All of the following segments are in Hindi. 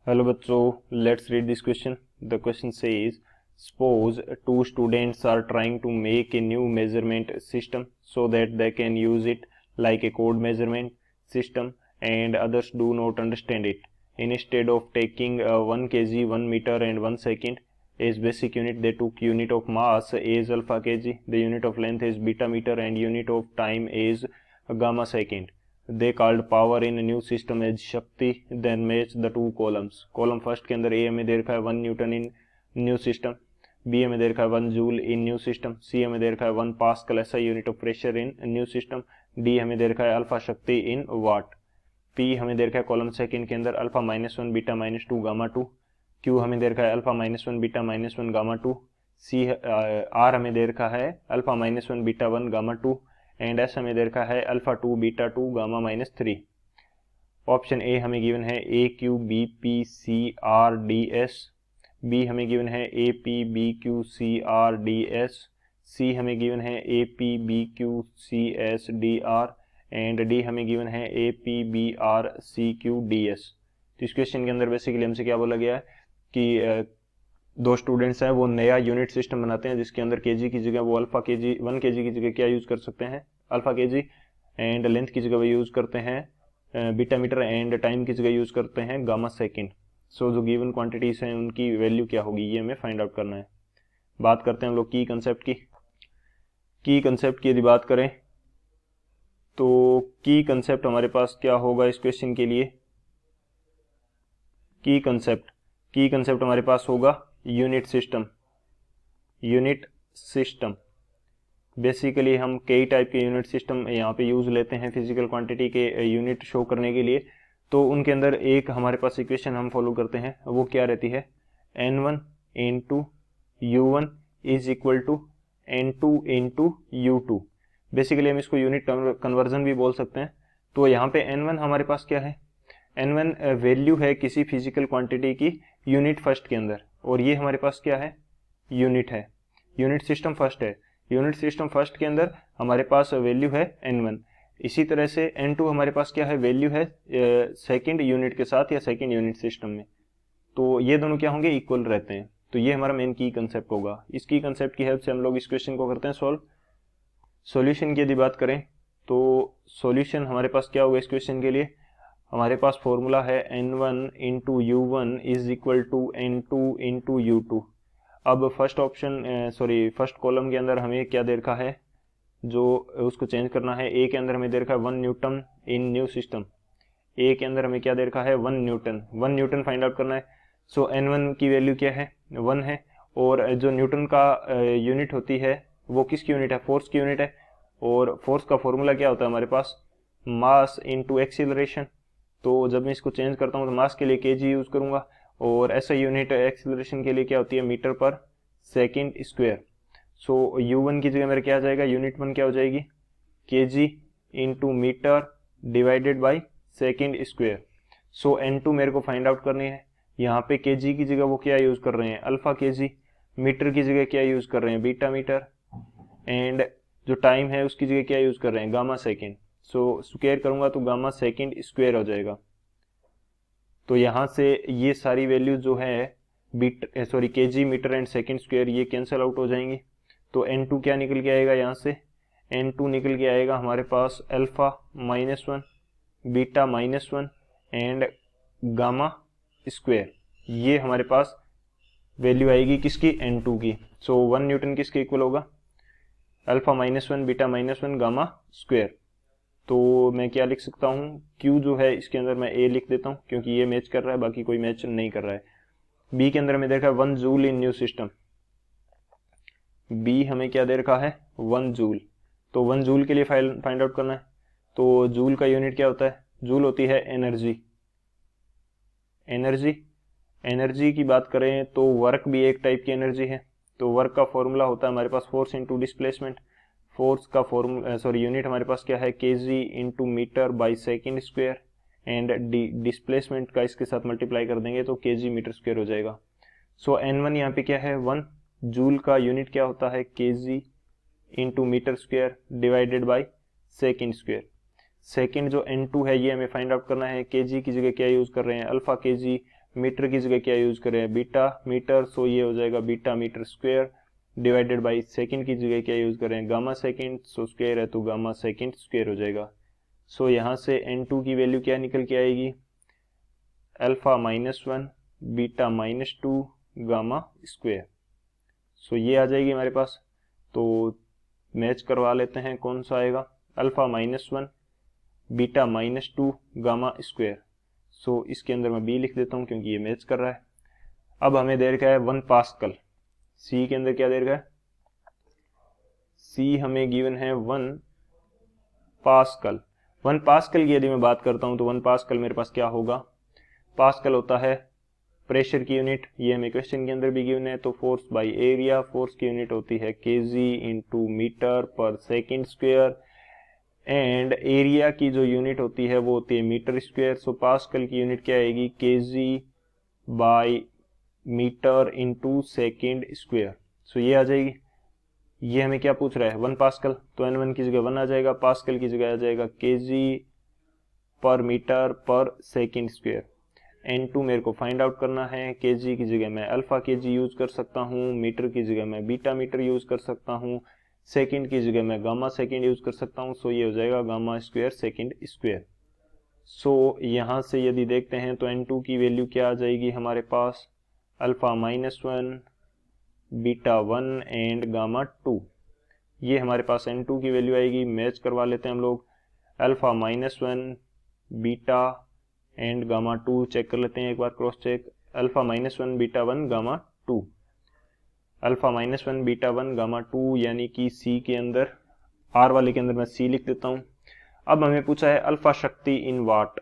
Hello bachcho, let's read this question. The question says, suppose two students are trying to make a new measurement system so that they can use it like a code measurement system and others do not understand it. Instead of taking 1 kg, 1 meter and 1 second as basic unit, they took unit of mass as alpha kg, the unit of length as beta meter and unit of time as gamma second. They called power in a new system as शक्ति. Then match the two columns. Column first के अंदर ए हमें दे रखा है 1 न्यूटन इन न्यू सिस्टम, बी हमें दे रखा है 1 जूल इन न्यू सिस्टम, सी हमें दे रखा है 1 पास्कल ऐसा unit of pressure in new system, D हमें दे रखा है अल्फा शक्ति इन वाट, पी हमें दे रखा है कॉलम सेकंड के अंदर अल्फा -1 बीटा -2 गामा 2, क्यू हमें दे रखा है alpha -1 beta -1 gamma 2, C R हमें दे रखा है alpha -1 beta 1 gamma 2 and S हमें दे रखा है alpha 2 beta 2 gamma -3। Option A हमें गिवन है A Q B P C R D S, B हमें गिवन है A P B Q C R D S, C हमें गिवन है A P B Q C S D R and D हमें गिवन है A P B R C Q D S. तो इस क्वेश्चन के अंदर बेसिकली हमसे क्या बोला गया है कि दो स्टूडेंट्स हैं वो नया यूनिट सिस्टम बनाते हैं जिसके अंदर केजी की जगह वो अल्फा केजी 1 केजी की जगह क्या यूज कर सकते हैं अल्फा केजी एंड लेंथ की जगह वो यूज करते हैं बीटा मीटर एंड टाइम की जगह यूज करते हैं गामा सेकंड। सो जो गिवन क्वांटिटीज हैं उनकी वैल्यू क्या होगी ये हमें फाइंड आउट करना है। बात करते हैं हम लोग की कंसेप्ट की यदि बात करें तो की कंसेप्ट हमारे पास क्या होगा इस क्वेश्चन के लिए। की कंसेप्ट हमारे पास होगा यूनिट सिस्टम। बेसिकली हम कई टाइप के यूनिट सिस्टम यहाँ पे यूज लेते हैं फिजिकल क्वांटिटी के यूनिट शो करने के लिए। तो उनके अंदर एक हमारे पास इक्वेशन हम फॉलो करते हैं, वो क्या रहती है N1 into U1 is equal to N2 into U2। Basically हम इसको यूनिट कन्वर्जन भी बोल सकते हैं। तो यहाँ पे N1 हमारे पास क्या है, N1 वैल्यू है किसी फिजिकल क्वांटिटी की यूनिट फर्स्ट के अंदर, और ये हमारे पास क्या है यूनिट है, यूनिट सिस्टम फर्स्ट है। यूनिट सिस्टम फर्स्ट के अंदर हमारे पास वैल्यू है N1। इसी तरह से N2 हमारे पास क्या है वैल्यू है सेकंड यूनिट के साथ या सेकंड यूनिट सिस्टम में। तो ये दोनों क्या होंगे इक्वल रहते हैं। तो ये हमारा मेन की कंसेप्ट होगा। इस की कंसेप्ट की हेल्प से हम लोग इस क्वेश्चन को करते हैं सॉल्व। सॉल्यूशन की यदि बात करें तो सॉल्यूशन हमारे पास क्या होगा इस क्वेश्चन के लिए, हमारे पास फॉर्मूला है N1 into U1 is equal to N2 into U2। अब फर्स्ट कॉलम के अंदर हमें क्या दे रखा है, जो उसको चेंज करना है। ए के अंदर हमें दे रखा है 1 न्यूटन इन न्यू सिस्टम, ए के अंदर हमें क्या दे रखा है 1 न्यूटन फाइंड आउट करना है। सो N1 की वैल्यू क्या है 1 है, और जो न्यूटन का यूनिट होती है वो किसकी यूनिट है फोर्स की यूनिट है, और फोर्स का फॉर्मूला क्या होता है हमारे पास मास इंटू एक्सीलरेशन। तो जब मैं इसको चेंज करता हूँ तो मास के लिए केजी यूज करूंगा, और ऐसा यूनिट एक्सीलरेशन के लिए क्या होती है मीटर पर सेकंड स्क्वायर। सो U1 की जगह मेरा क्या आ जाएगा यूनिट 1 क्या हो जाएगी KG into metre divided by second square. So N2 मेरे को फाइंड आउट करनी है। यहाँ पे केजी की जगह वो क्या यूज कर रहे हैं अल्फा केजी, मीटर की जगह क्या यूज कर रहे हैं बीटा मीटर, एंड जो टाइम है उसकी जगह क्या यूज कर रहे हैं गामा सेकंड। सो स्क्वायर करूंगा तो गामा सेकंड स्क्वायर हो जाएगा। तो यहाँ से ये सारी वैल्यू जो है KG metre and second square ये कैंसिल आउट हो जाएंगी। तो N2 क्या निकल के आएगा, यहाँ से N2 निकल के आएगा हमारे पास alpha -1 beta -1 and gamma square. ये हमारे पास वैल्यू आएगी किसकी N2 की। सो 1 न्यूटन किसके इक्वल होगा अल्फा -1 बीटा -1 गामा स्क्वायर। तो मैं क्या लिख सकता हूँ Q जो है इसके अंदर मैं A लिख देता हूँ क्योंकि ये मैच कर रहा है, बाकी कोई मैच नहीं कर रहा है। B के अंदर हमें देखा 1 जूल इन न्यू सिस्टम, B हमें क्या दे रखा है 1 जूल। तो 1 जूल के लिए फाइंड आउट करना है। तो जूल का यूनिट क्या होता है, जूल होती है एनर्जी की बात करें तो वर्क भी एक टाइप की एनर्जी है। तो वर्क का फॉर्मूला होता है हमारे पास फोर्स इंटू डिस्प्लेसमेंट। फोर्स का यूनिट हमारे पास क्या है KG into metre by second square, and displacement का इसके साथ मल्टीप्लाई कर देंगे तो केजी मीटर स्क्वायर हो जाएगा। सो N1 यहाँ पे क्या है 1, जूल का यूनिट क्या होता है KG into metre square divided by second square. Second जो N2 है ये हमें फाइंड आउट करना है। केजी की जगह क्या यूज कर रहे हैं अल्फा केजी मीटर की जगह क्या यूज करें, बीटा मीटर, सो ये हो जाएगा beta metre square divided by second की जगह क्या यूज करें, गामा सेकंड, सो स्क्वायर है तो गामा सेकंड स्क्वायर हो जाएगा। सो यहाँ से n2 की वैल्यू क्या निकल के आएगी, alpha -1 beta -2 gamma square. So ये आ जाएगी हमारे पास। तो मैच करवा लेते हैं, कौन सा आएगा, अल्फा -1 बीटा -2 गामा स्क्वायर। सो इसके अंदर मैं बी लिख देता हूँ क्योंकि ये मैच कर रहा है। अब हमें दे रखा है 1 पास्कल, सी के अंदर क्या दे रखा है, सी हमें गिवन है 1 पास्कल। 1 पास्कल की यदि मैं बात करता हूँ तो 1 पास्कल मेरे पास क्या होगा, पास्कल होता है प्रेशर की यूनिट, ये हमें क्वेश्चन के अंदर भी गिवन है। तो फोर्स बाय एरिया, फोर्स की यूनिट होती है केजी इंटू मीटर पर सेकेंड स्क्वायर, एंड एरिया की जो यूनिट होती है वो होती है मीटर स्क्वायर। सो पास्कल की यूनिट क्या आएगी, kg by metre into second square. So ये आ जाएगी। ये हमें क्या पूछ रहा है, 1 पास्कल, तो n1 की जगह 1 आ जाएगा, पास्कल की जगह आ जाएगा केजी पर मीटर पर सेकेंड स्क्वायर। n2 मेरे को फाइंड आउट करना है, केजी की जगह मैं अल्फा केजी यूज कर सकता हूँ, मीटर की जगह मैं बीटा मीटर यूज कर सकता हूँ, सेकंड की जगह मैं गामा सेकंड यूज कर सकता हूँ। सो ये हो जाएगा गामा स्क्वायर सेकंड स्क्वायर। सो यहाँ से यदि देखते हैं तो n2 की वैल्यू क्या आ जाएगी हमारे पास, अल्फा -1 बीटा 1 एंड गामा 2। ये हमारे पास n2 की वैल्यू आएगी। मैच करवा लेते हैं हम लोग, alpha -1 beta and gamma 2 check कर लेते हैं एक बार, cross check, alpha -1 beta 1 gamma 2, alpha -1 beta 1 gamma 2, यानी कि सी के अंदर, आर वाले के अंदर मैं सी लिख देता हूँ। अब हमें पूछा है अल्फा शक्ति इन वाट,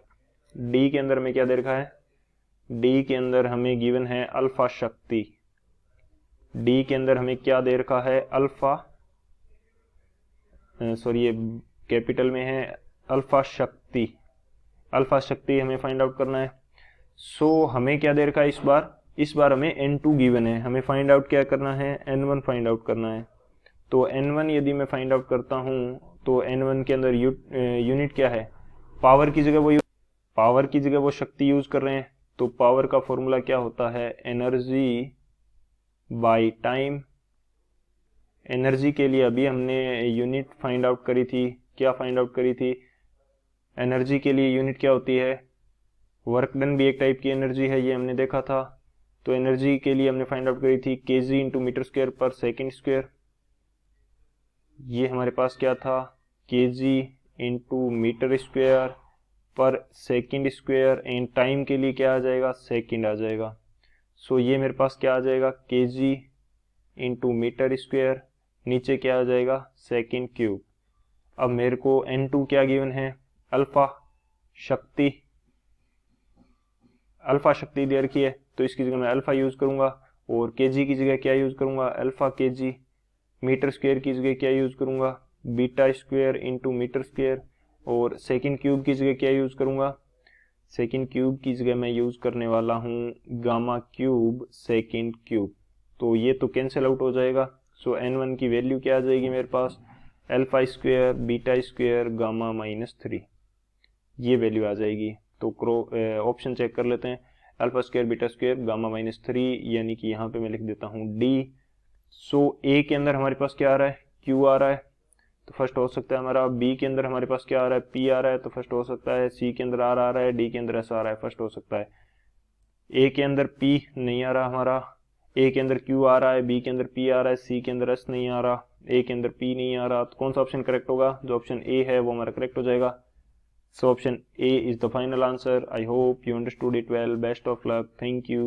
डी के अंदर हमें क्या दे रखा है, डी के अंदर हमें गिवन है अल्फा शक्ति, डी के अंदर हमें क्या दे रखा है, अल्फा, सॉरी ये कैपिटल में है, अल्फा शक्ति, अल्फा शक्ति हमें फाइंड आउट करना है। सो हमें क्या दे रखा है इस बार हमें n2 गिवन है, हमें फाइंड आउट क्या करना है, n1 फाइंड आउट करना है। तो n1 यदि मैं फाइंड आउट करता हूं तो n1 के अंदर यूनिट क्या है, पावर की जगह वो शक्ति यूज कर रहे हैं। तो पावर का फॉर्मूला क्या होता है, एनर्जी बाय टाइम। एनर्जी के लिए अभी हमने यूनिट फाइंड आउट करी थी, क्या फाइंड आउट करी थी, एनर्जी के लिए यूनिट क्या होती है, वर्क डन भी एक टाइप की एनर्जी है, ये हमने देखा था। तो एनर्जी के लिए हमने फाइंड आउट करी थी केजी इंटू मीटर स्क्वायर पर सेकेंड स्क्वायर। ये हमारे पास क्या था, केजी इंटू मीटर स्क्वायर पर सेकेंड स्क्वायर, एंड टाइम के लिए क्या आ जाएगा, सेकेंड आ जाएगा। सो ये मेरे पास क्या आ जाएगा, केजी इंटू मीटर स्क्वायर, नीचे क्या आ जाएगा, सेकेंड क्यूब। अब मेरे को n2 क्या गिवन है, अल्फा शक्ति दे रखी है, तो इसकी जगह मैं अल्फा यूज करूंगा, और केजी की जगह क्या यूज करूंगा, अल्फा केजी, मीटर स्क्वायर की जगह क्या यूज करूंगा, beta square into metre square, और सेकंड क्यूब की जगह क्या यूज करूंगा, सेकंड क्यूब की जगह मैं यूज करने वाला हूं गामा क्यूब सेकंड क्यूब। तो ये तो कैंसिल आउट हो जाएगा। सो n1 की वैल्यू क्या आ जाएगी मेरे पास, alpha square beta square gamma -3, ये वैल्यू आ जाएगी। तो ऑप्शन चेक कर लेते हैं, alpha square beta square gamma -3, यानी कि यहाँ पे मैं लिख देता हूँ डी। सो ए के अंदर हमारे पास क्या आ रहा है, क्यू आ रहा है, तो फर्स्ट हो सकता है हमारा। बी के अंदर हमारे पास क्या आ रहा है, पी आ रहा है, तो फर्स्ट हो सकता है। सी के अंदर आर आ रहा है, डी के अंदर एस आ रहा है, फर्स्ट हो सकता है। ए के अंदर पी नहीं आ रहा हमारा, ए के अंदर क्यू आ रहा है, बी के अंदर पी आ रहा है, सी के अंदर एस नहीं आ रहा, ए के अंदर पी नहीं आ रहा। तो कौन सा ऑप्शन करेक्ट होगा, जो ऑप्शन ए है वो हमारा करेक्ट हो जाएगा। So option A is the final answer. I hope you understood it well. Best of luck. Thank you.